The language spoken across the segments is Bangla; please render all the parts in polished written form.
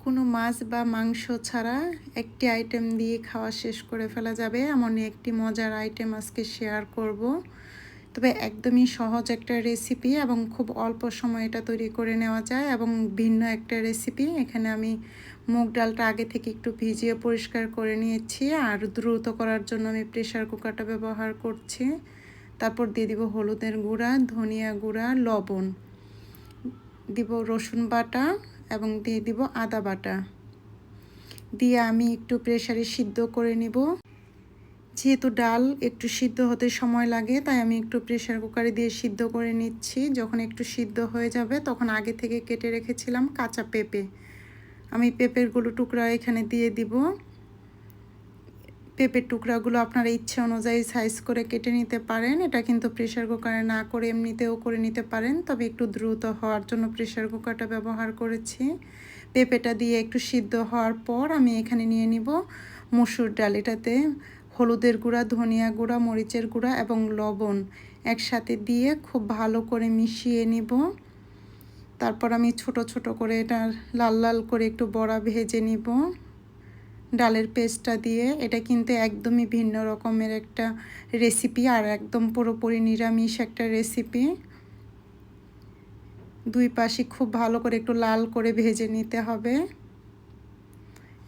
কোনো মাছ বা মাংস ছাড়া একটি আইটেম দিয়ে খাওয়া শেষ করে ফেলা যাবে এমনই একটি মজার আইটেম আজকে শেয়ার করব। তবে একদমই সহজ একটা রেসিপি এবং খুব অল্প সময় এটা তৈরি করে নেওয়া যায় এবং ভিন্ন একটা রেসিপি। এখানে আমি মুগ ডালটা আগে থেকে একটু ভিজিয়ে পরিষ্কার করে নিয়েছি, আর দ্রুত করার জন্য আমি প্রেসার কুকারটা ব্যবহার করছি। তারপর দিয়ে দিব হলুদের গুঁড়া, ধনিয়া গুঁড়া, লবণ, দিব রসুন বাটা এবং দিয়ে দিব আদা বাটা। দিয়ে আমি একটু প্রেসারে সিদ্ধ করে নিব। যেহেতু ডাল একটু সিদ্ধ হতে সময় লাগে, তাই আমি একটু প্রেসার কুকারে দিয়ে সিদ্ধ করে নিচ্ছি। যখন একটু সিদ্ধ হয়ে যাবে তখন আগে থেকে কেটে রেখেছিলাম কাঁচা পেঁপে, আমি পেঁপেরগুলো টুকরা এখানে দিয়ে দিব। পেঁপের টুকরাগুলো আপনারা ইচ্ছে অনুযায়ী সাইজ করে কেটে নিতে পারেন। এটা কিন্তু প্রেসার কুকারে না করে এমনিতেও করে নিতে পারেন, তবে একটু দ্রুত হওয়ার জন্য প্রেসার কুকারটা ব্যবহার করেছি। পেঁপেটা দিয়ে একটু সিদ্ধ হওয়ার পর আমি এখানে নিয়ে নিব মসুর ডাল। এটাতে হলুদের গুঁড়া, ধনিয়া গুঁড়া, মরিচের গুঁড়া এবং লবণ একসাথে দিয়ে খুব ভালো করে মিশিয়ে নিব। তারপর আমি ছোট ছোট করে এটা লাল লাল করে একটু বড়া ভেজে নিব ডালের পেস্টটা দিয়ে। এটা কিন্তু একদমই ভিন্ন রকমের একটা রেসিপি, আর একদম পুরোপুরি নিরামিষ একটা রেসিপি। দুই পাশে খুব ভালো করে একটু লাল করে ভেজে নিতে হবে।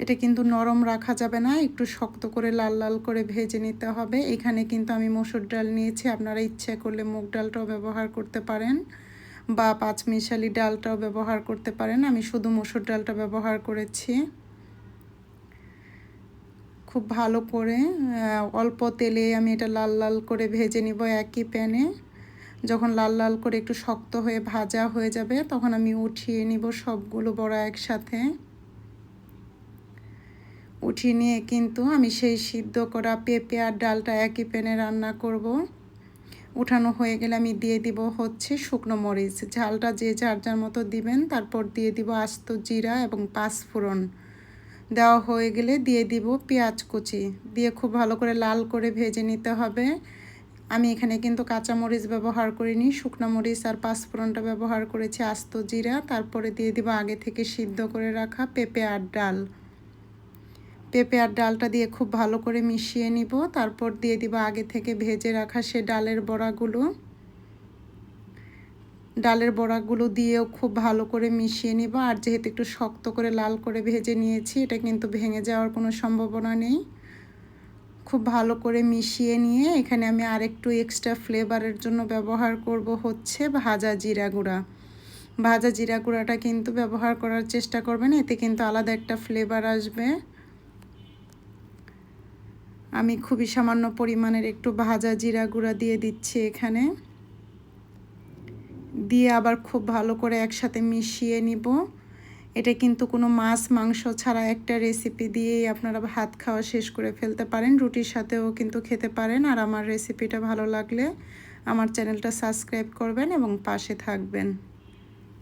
এটা কিন্তু নরম রাখা যাবে না, একটু শক্ত করে লাল লাল করে ভেজে নিতে হবে। এখানে কিন্তু আমি মসুর ডাল নিয়েছি, আপনারা ইচ্ছে করলে মুগ ডালটাও ব্যবহার করতে পারেন বা পাঁচমিশালি ডালটাও ব্যবহার করতে পারেন। আমি শুধু মসুর ডালটা ব্যবহার করেছি। খুব ভালো করে অল্প তেলে আমি এটা লাল লাল করে ভেজে নিব একই প্যানে। যখন লাল লাল করে একটু শক্ত হয়ে ভাজা হয়ে যাবে তখন আমি উঠিয়ে নিব সবগুলো বড়া একসাথে। উঠিয়ে নিয়ে কিন্তু আমি সেই সিদ্ধ করা পেঁপে আর ডালটা একই প্যানে রান্না করব। উঠানো হয়ে গেলে আমি দিয়ে দিব হচ্ছে শুকনো মরিচ, ঝালটা যে যার যার মতো দিবেন। তারপর দিয়ে দিব আস্ত জিরা এবং পাঁচফোড়ন। দেওয়া হয়ে গেলে দিয়ে দিব পেঁয়াজ কুচি, দিয়ে খুব ভালো করে লাল করে ভেজে নিতে হবে। আমি এখানে কিন্তু কাঁচা মরিচ ব্যবহার করিনি, শুকনো মরিচ আর পাঁচফোড়নটা ব্যবহার করেছি, আস্ত জিরা। তারপরে দিয়ে দিব আগে থেকে সিদ্ধ করে রাখা পেঁপে আর ডাল। পেঁপে আর ডালটা দিয়ে খুব ভালো করে মিশিয়ে নিব। তারপর দিয়ে দিব আগে থেকে ভেজে রাখা সে ডালের বড়াগুলো। ডালের বড়াগুলো দিয়েও খুব ভালো করে মিশিয়ে নিব। আর যেহেতু একটু শক্ত করে লাল করে ভেজে নিয়েছি, এটা কিন্তু ভেঙে যাওয়ার কোনো সম্ভাবনা নেই। খুব ভালো করে মিশিয়ে নিয়ে এখানে আমি আরেকটু এক্সট্রা ফ্লেভারের জন্য ব্যবহার করব হচ্ছে ভাজা জিরা গুঁড়া। ভাজা জিরা গুঁড়াটা কিন্তু ব্যবহার করার চেষ্টা করবেন, এতে কিন্তু আলাদা একটা ফ্লেভার আসবে। আমি খুবই সামান্য পরিমাণের একটু ভাজা জিরা গুঁড়া দিয়ে দিচ্ছি এখানে। দিয়ে আবার খুব ভালো করে একসাথে মিশিয়ে নিব। এটা কিন্তু কোনো মাছ মাংস ছাড়া একটা রেসিপি দিয়েই আপনারা ভাত খাওয়া শেষ করে ফেলতে পারেন, রুটির সাথেও কিন্তু খেতে পারেন। আর আমার রেসিপিটা ভালো লাগলে আমার চ্যানেলটা সাবস্ক্রাইব করবেন এবং পাশে থাকবেন।